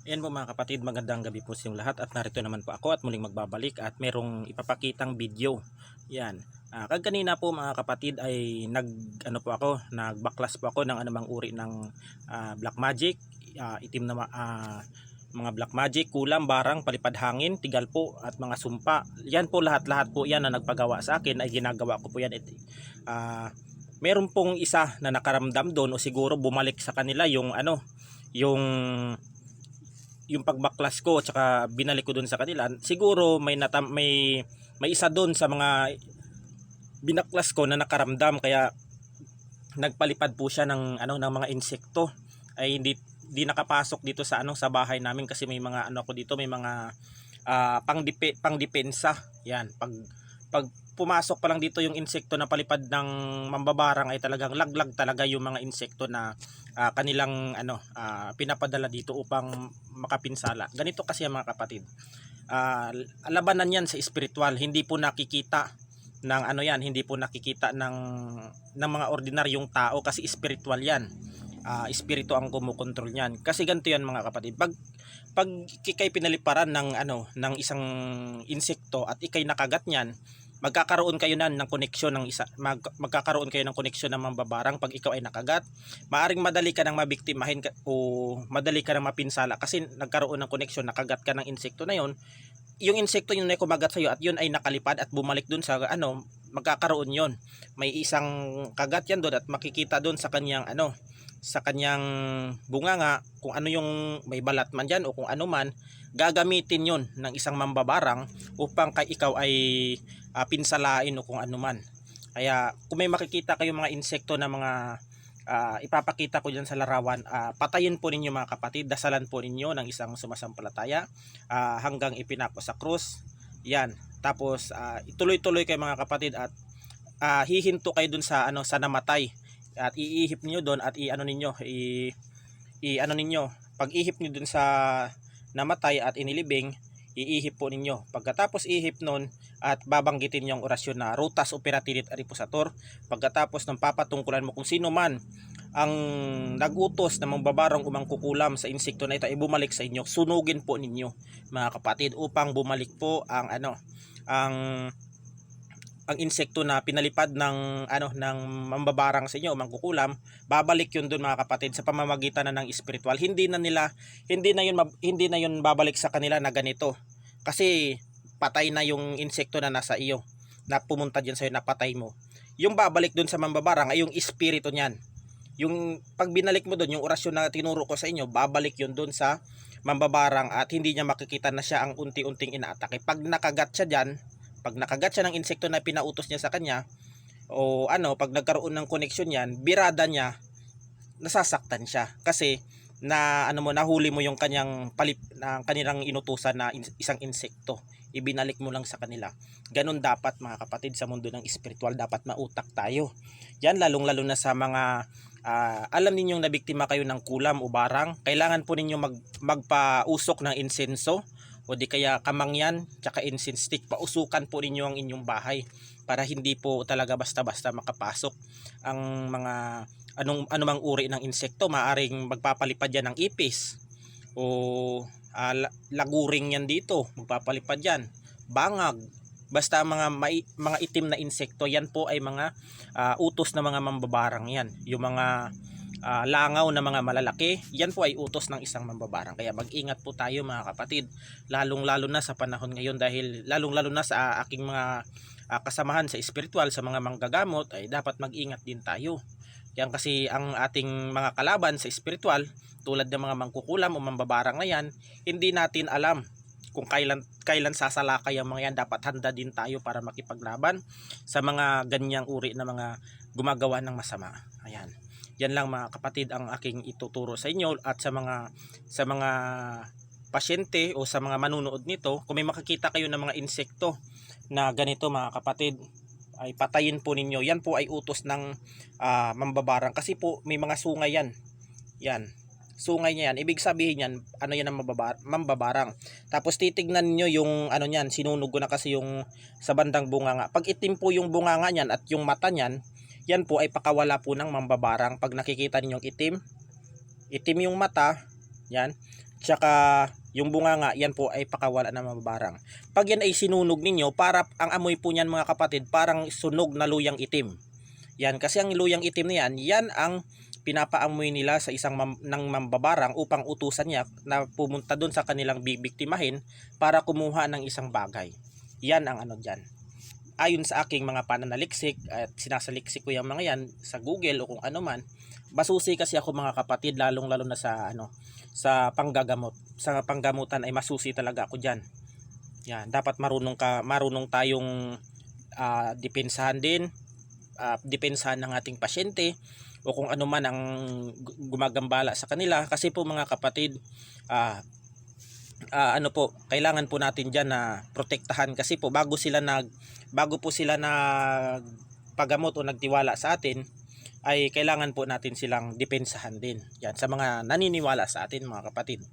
Ayan po mga kapatid, magandang gabi po sa inyong lahat at narito naman po ako at muling magbabalik at merong ipapakitang video. Yan. Kanina po mga kapatid ay nagbaklas po ako ng anumang uri ng black magic, itim na mga black magic, kulam, barang, palipad hangin, tigal po at mga sumpa. Yan po lahat-lahat po yan na nagpagawa sa akin ay ginagawa ko po yan. Meron pong isa na nakaramdam doon o siguro bumalik sa kanila yung pagbaklas ko at saka binalik ko dun sa kanila. Siguro may isa dun sa mga binaklas ko na nakaramdam kaya nagpalipad po siya ng mga insekto ay hindi nakapasok dito sa bahay namin kasi may mga ako dito, may mga pangdepensa. Yan, pag pumasok pa lang dito yung insekto na palipad ng mambabarang ay talagang laglag talaga yung mga insekto na kanilang pinapadala dito upang makapinsala. Ganito kasi mga kapatid. Labanan yan sa espiritual, hindi po nakikita ng hindi po nakikita ng mga ordinaryong tao kasi espiritual yan. Espiritu ang kumukontrol niyan. Kasi ganito yan mga kapatid. Pag ikay pinaliparan ng isang insekto at ikay nakagat niyan, magkakaroon kayo ng koneksyon magkakaroon kayo ng koneksyon ng mambabarang pag ikaw ay nakagat. Maaring madali ka nang mabiktimahin o madali ka nang mapinsala kasi nagkaroon ng koneksyon, nakagat ka ng insekto na yon. Yung insekto yun ay kumagat sa iyo at yun ay nakalipad at bumalik dun sa magkakaroon yon. May isang kagat yan doon at makikita doon sa kanyang bunganga kung ano yung may balat man dyan o kung ano man, gagamitin yon ng isang mambabarang upang kay ikaw ay pinsalain o kung ano man. Kaya kung may makikita kayo mga insekto na mga ipapakita ko dyan sa larawan, patayin po ninyo mga kapatid, dasalan po ninyo ng isang sumasampalataya hanggang ipinako sa krus. Yan, tapos ituloy-tuloy kayo mga kapatid at hihinto kayo dun sa namatay at iihip niyo doon at ninyo pag ihip niyo doon sa namatay at inilibing, iihip po ninyo. Pagkatapos ihip nun at babanggitin niyo ang orasyon na rutas operatinit aripusator. Pagkatapos ng papatungkulan mo kung sino man ang nagutos na mambabarang umangkukulam sa insekto na ito ay bumalik sa inyo, sunugin po ninyo mga kapatid upang bumalik po ang insekto na pinalipad ng mambabarang sa inyo o mangkukulam. Babalik yun doon mga kapatid sa pamamagitan na ng espiritual. Hindi na yun babalik sa kanila na ganito kasi patay na yung insekto na nasa iyo na pumunta diyan sa iyo, napatay mo. Yung babalik doon sa mambabarang ay yung espiritu niyan. Yung pag binalik mo doon yung orasyon na tinuro ko sa inyo, babalik yun doon sa mambabarang at hindi niya makikita na siya ang unti-unting inaatake. Pag nakagat siya ng insekto na pinautos niya sa kanya o pag nagkaroon ng koneksyon yan, birada niya, nasasaktan siya kasi nahuli mo yung kanilang inutusan na isang insekto, ibinalik mo lang sa kanila. Ganun dapat mga kapatid sa mundo ng espiritual, dapat mautak tayo yan, lalong lalo na sa mga alam ninyong nabiktima kayo ng kulam o barang. Kailangan po ninyo magpausok ng insenso o di kaya kamangyan tsaka incense stick. Pausukan po ninyo ang inyong bahay para hindi po talaga basta-basta makapasok ang mga anumang uri ng insekto. Maaring magpapalipad yan ng ipis o laguring yan dito, magpapalipad yan, bangag, basta mga itim na insekto. Yan po ay mga utos na mga mambabarang yan. Yung mga langaw na mga malalaki, yan po ay utos ng isang mambabarang. Kaya mag-ingat po tayo mga kapatid, lalong-lalo na sa panahon ngayon, dahil lalong-lalo na sa aking mga kasamahan sa espiritual, sa mga manggagamot, ay dapat mag-ingat din tayo. Yan kasi ang ating mga kalaban sa espiritual, tulad ng mga mangkukulam o mambabarang na yan, hindi natin alam kung kailan sasalakay ang mga yan. Dapat handa din tayo para makipaglaban sa mga ganyang uri na mga gumagawa ng masama. Ayan. Yan lang mga kapatid ang aking ituturo sa inyo at sa mga pasyente o sa mga manunood nito. Kung may makikita kayo ng mga insekto na ganito mga kapatid, ay patayin po ninyo. Yan po ay utos ng mambabarang kasi po may mga sungay yan. Yan. Sungay niya yan. Ibig sabihin yan, yan ang mambabarang. Tapos titignan niyo yung niyan, sinunog ko na kasi yung sa bandang bunganga. Pag itim po yung bunganga niyan at yung mata niyan, yan po ay pakawala po ng mambabarang. Pag nakikita niyo yung itim yung mata, yan, tsaka yung bunganga, yan po ay pakawala ng mababarang. Pag yan ay sinunog ninyo, para ang amoy po niyan mga kapatid, parang sunog na luyang itim. Yan, kasi ang luyang itim na yan, yan ang pinapaamoy nila sa isang ng mambabarang upang utusan niya na pumunta doon sa kanilang bibiktimahin para kumuha ng isang bagay. Yan ang ano dyan. Ayon sa aking mga pananaliksik at sinasaliksik ko yung mga yan sa Google o kung ano man, masusi kasi ako mga kapatid, lalong lalo na sa ano, sa panggagamot. Sa panggamutan ay masusi talaga ako diyan. Yan, dapat marunong tayong depensahan din, depensahan ng ating pasyente o kung ano man ang gumagambala sa kanila, kasi po mga kapatid, ano po, kailangan po natin diyan na protektahan, kasi po bago po sila nagpagamot o nagtiwala sa atin, ay kailangan po natin silang depensahan din. Yan, sa mga naniniwala sa atin mga kapatid.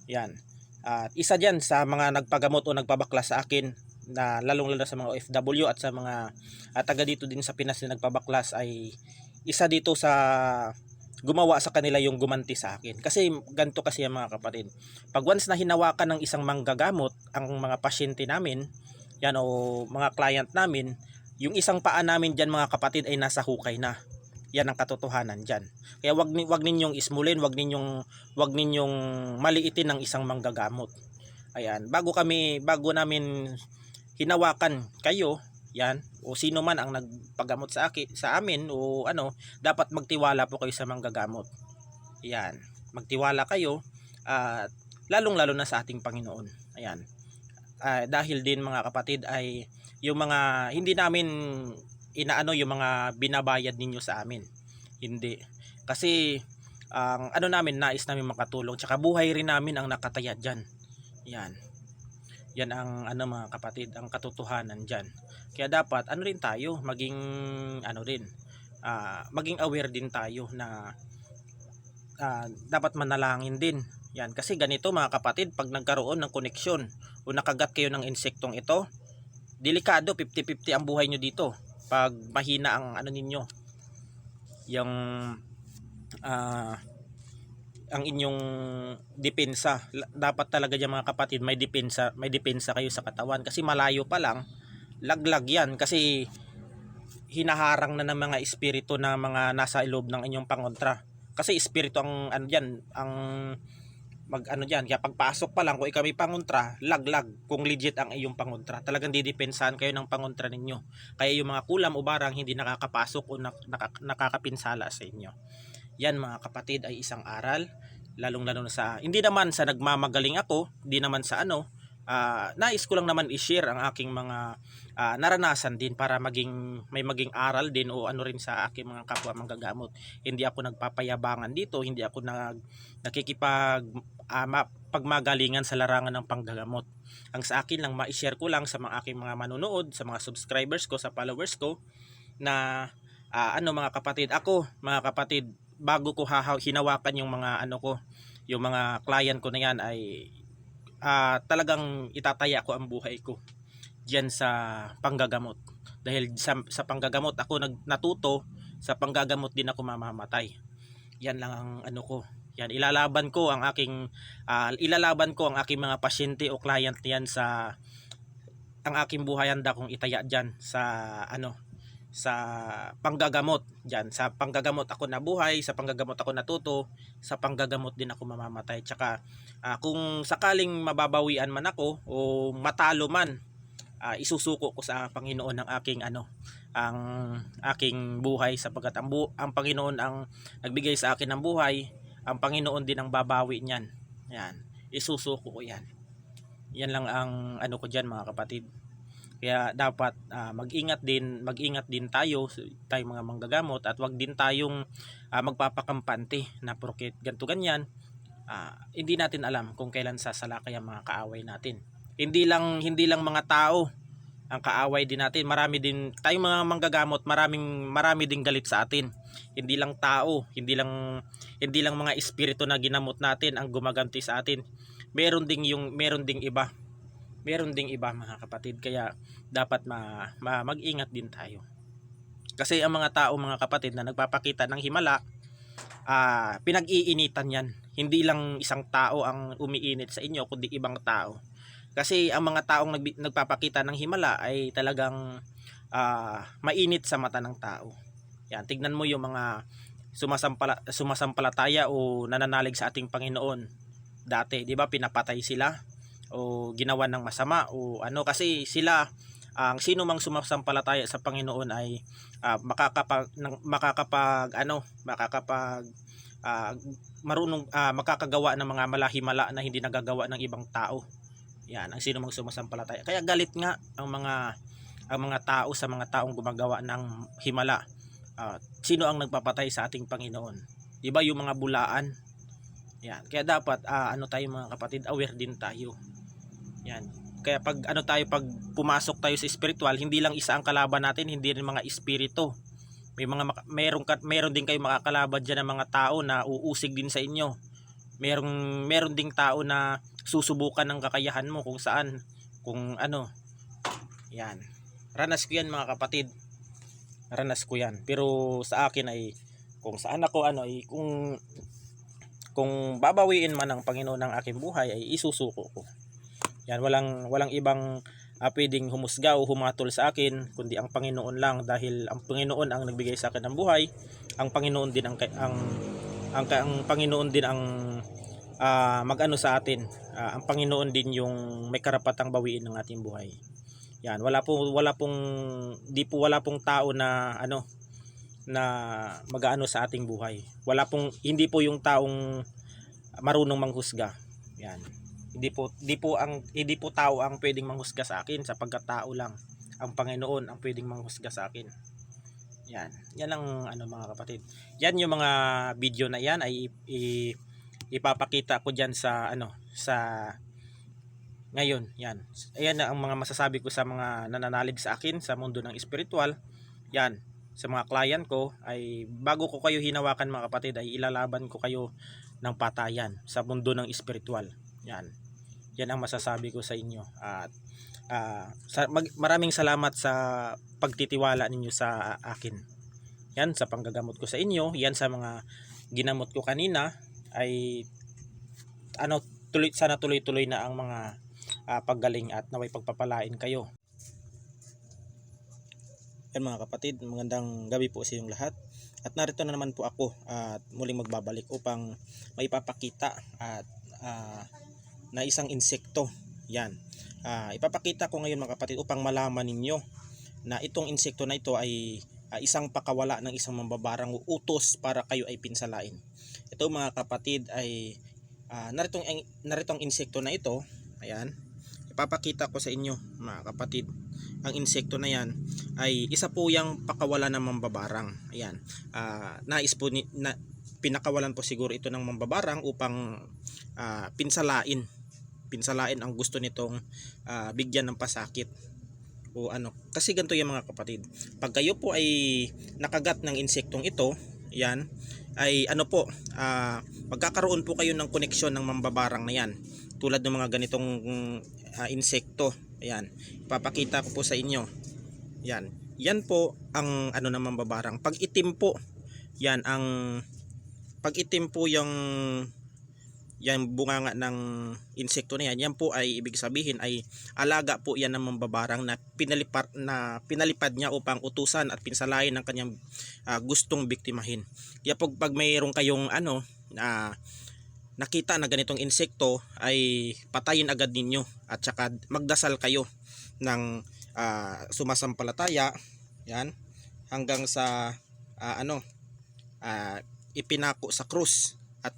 Yan. At isa diyan sa mga nagpagamot o nagpabaklas sa akin, na lalong-lalo sa mga OFW at sa mga taga dito din sa Pinas na nagpabaklas, ay isa dito sa gumawa sa kanila yung gumanti sa akin. Kasi ganito kasi ang mga kapatid. Pag once na hinawakan ng isang manggagamot ang mga pasyente namin, yan o mga client namin, yung isang paa namin diyan mga kapatid ay nasa hukay na. Yan ang katotohanan diyan. Kaya wag ninyong ismulin, wag ninyong maliitin ng isang manggagamot. Ayan, bago namin hinawakan kayo, yan, o sino man ang nagpagamot sa amin o ano, dapat magtiwala po kayo sa manggagamot. Yan, magtiwala kayo at lalong-lalo na sa ating Panginoon. Ayan. Dahil din mga kapatid ay yung mga hindi namin inaano yung mga binabayad ninyo sa amin. Hindi. Kasi ang ano namin, nais namin makatulong, tsaka buhay rin namin ang nakataya diyan. Yan. Yan ang ano mga kapatid, ang katotohanan diyan. Kaya dapat ano rin tayo, maging ano rin, maging aware din tayo na dapat manalangin din. Yan, kasi ganito mga kapatid, pag nagkaroon ng koneksyon o nakagat kayo ng insektong ito, delikado, 50-50 ang buhay nyo dito. Pag mahina ang ano ninyo, yung ang inyong depensa, dapat talaga diyan mga kapatid, may depensa kayo sa katawan, kasi malayo pa lang laglag yan, kasi hinaharang na ng mga espiritu na mga nasa loob ng inyong pangontra. Kasi espiritu ang ano diyan, ang mag ano diyan, kaya pagpasok pa lang kung ikaw may pangontra, laglag kung legit ang iyong pangontra. Talagang didepensahan kayo ng pangontra ninyo. Kaya yung mga kulam o barang hindi nakakapasok o nakakapinsala sa inyo. Yan mga kapatid ay isang aral, lalong-lalo na sa, hindi naman sa nagmamagaling ako, hindi naman sa ano, nais ko lang naman i-share ang aking mga naranasan din para may maging aral din o ano rin sa aking mga kapwa manggagamot. Hindi ako nagpapayabangan dito, hindi ako pagmagalingan sa larangan ng panggagamot. Ang sa akin lang, ma-share ko lang sa mga aking mga manonood, sa mga subscribers ko, sa followers ko, na ano mga kapatid, mga kapatid, bago ko hinawakan yung mga ano ko, yung mga client ko na yan, ay talagang itataya ko ang buhay ko diyan sa panggagamot. Dahil sa panggagamot ako natuto, sa panggagamot din ako mamamatay. Yan lang ang ano ko. Yan, ilalaban ko ang aking mga pasyente o client niyan sa ang aking buhay, handa kong itaya diyan sa ano, sa panggagamot. Diyan sa panggagamot ako nabuhay, sa panggagamot ako natuto, sa panggagamot din ako mamamatay. Tsaka kung sakaling mababawian man ako o matalo man, isusuko ko sa Panginoon ang aking buhay, sapagkat ang Panginoon ang nagbigay sa akin ng buhay. Ang Panginoon din ang babawi niyan. Yan, isusuko ko yan. Yan lang ang ano ko diyan mga kapatid. Kaya dapat mag-ingat din tayo mga manggagamot, at wag din tayong magpapakampante na porket ganto ganyan. Hindi natin alam kung kailan sasalakay ang mga kaaway natin. Hindi lang mga tao ang kaaway din natin. Marami din tayong mga manggagamot, marami ding galit sa atin. Hindi lang tao, hindi lang mga espiritu na ginamot natin ang gumaganti sa atin. Meron ding iba mga kapatid. Kaya dapat mag-ingat din tayo. Kasi ang mga tao mga kapatid na nagpapakita ng himala, pinag-iinitan yan. hindi lang isang tao ang umiinit sa inyo kundi ibang tao. Kasi ang mga taong nagpapakita ng himala ay talagang mainit sa mata ng tao. Yan, tignan mo yung mga sumasampalataya o nananalig sa ating Panginoon dati, 'di ba? Pinapatay sila o ginawa ng masama o ano, kasi sila ang sino mang sumasampalataya sa Panginoon ay makakapag ano, ah, marunong makakagawa ng mga malahimala na hindi nagagawa ng ibang tao. Yan, ang sino mang sumasampalataya. Kaya galit nga ang mga tao sa mga taong gumagawa ng himala. Sino ang nagpapatay sa ating Panginoon? 'Di ba yung mga bulaan? Yan. Kaya dapat ano tayo mga kapatid, aware din tayo. Yan. Kaya pag pumasok tayo sa spiritual, hindi lang isa ang kalaban natin, hindi rin mga espiritu. May meron din kayo makakalaban diyan ng mga tao na uusig din sa inyo. Meron ding tao na susubukan ng kakayahan mo kung ano. Yan. Ranas ko yan mga kapatid. Ranas ko yan. Pero sa akin ay kung saan ako ay kung babawiin man ng Panginoon ng aking buhay ay isusuko ko. Yan, walang ibang pwedeng humusga o humatol sa akin kundi ang Panginoon lang, dahil ang Panginoon ang nagbigay sa akin ng buhay. Ang Panginoon din ang Panginoon din ang mag-ano sa atin. Ang Panginoon din yung may karapatang bawiin ng ating buhay. Yan, wala pong tao na na mag-aano sa ating buhay. Hindi po yung taong marunong manghusga. Yan. Hindi po tao ang pwedeng manghusga sa akin, sapagkat tao lang. Ang Panginoon ang pwedeng manghusga sa akin. Yan. Yan ang mga kapatid. Yan yung mga video na yan ay ipapakita ko diyan sa sa ngayon. Yan. Ayan na ang mga masasabi ko sa mga nananalig sa akin sa mundo ng spiritual. Yan. Sa mga client ko ay bago ko kayo hinawakan mga kapatid ay ilalaban ko kayo ng patayan sa mundo ng spiritual. Yan. Yan ang masasabi ko sa inyo. At maraming salamat sa pagtitiwala ninyo sa akin. Yan, sa panggagamot ko sa inyo, yan sa mga ginamot ko kanina ay sana tuloy-tuloy na ang mga paggaling at naway pagpapalain kayo. Yan mga kapatid, magandang gabi po sa inyong lahat. At narito na naman po ako at muling magbabalik upang maipapakita at na isang insekto. Yan. Ipapakita ko ngayon mga kapatid upang malaman ninyo na itong insekto na ito ay isang pakawala ng isang mambabarang utos para kayo ay pinsalain. Ito mga kapatid ay naritong insekto na ito. Ayan. Ipapakita ko sa inyo mga kapatid. Ang insekto na yan ay isa po yung pakawala ng mambabarang. Ayan. Pinakawalan po siguro ito ng mambabarang upang pinsalain ang gusto nitong bigyan ng pasakit o kasi ganito yung mga kapatid, pag kayo po ay nakagat ng insektong ito, yan ay magkakaroon po kayo ng koneksyon ng mambabarang na yan, tulad ng mga ganitong insekto. Ayan, ipapakita ko po sa inyo. Yan po ang ng mambabarang. Pag itim po yung bunganga ng insekto na yan po ay ibig sabihin ay alaga po yan ng mambabarang na pinalipad niya upang utusan at pinsalain ng kanyang gustong biktimahin. Kaya pag mayroong kayong nakita na ganitong insekto ay patayin agad ninyo at saka magdasal kayo ng sumasampalataya yan hanggang sa ipinako sa krus at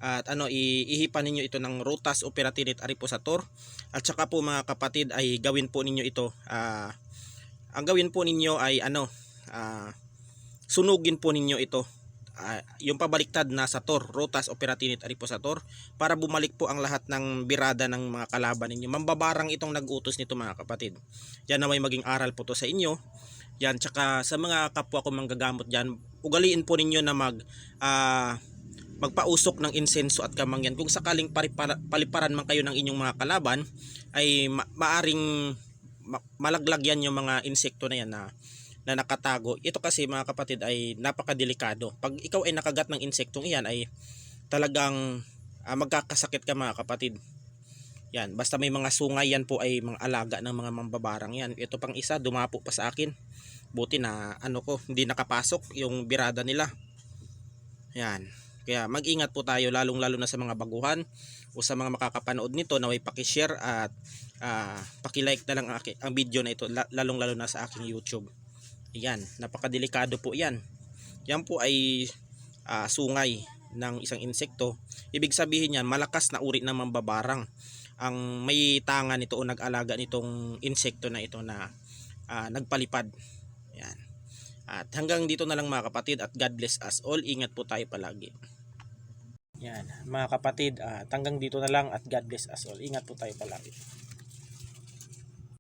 ihipan ninyo ito ng Rutas Operatinit Ariposator. At saka po mga kapatid ay gawin po ninyo ito, ang gawin po ninyo ay sunugin po ninyo ito, yung pabaliktad na Sator, Rutas Operatinit Ariposator, para bumalik po ang lahat ng birada ng mga kalaban ninyo. Mambabarang itong nag-utos nito mga kapatid. Yan na may maging aral po to sa inyo. Yan, tsaka sa mga kapwa ko manggagamot dyan, ugaliin po ninyo na magpausok ng insenso at kamangyan. Kung sakaling paliparan man kayo ng inyong mga kalaban, ay maaring malaglag yan yung mga insekto na yan na nakatago. Ito kasi mga kapatid ay napakadelikado. Pag ikaw ay nakagat ng insektong iyan ay talagang magkakasakit ka mga kapatid. Yan, basta may mga sungay yan po ay mga alaga ng mga mambabarang yan. Ito pang isa, dumapo pa sa akin. Buti na hindi nakapasok yung birada nila. Yan. Kaya mag-ingat po tayo lalong-lalo na sa mga baguhan o sa mga makakapanood nito na may paki-share at paki-like na lang ang video na ito lalong-lalo na sa aking YouTube. Yan, napakadelikado po yan. Yan po ay sungay ng isang insekto. Ibig sabihin yan, malakas na uri ng mambabarang ang may tanga nito o nag-alaga nitong insekto na ito na nagpalipad. Yan. At hanggang dito na lang mga kapatid at God bless us all. Ingat po tayo palagi. Yan mga kapatid, hanggang dito na lang at God bless us all. Ingat po tayo palagi.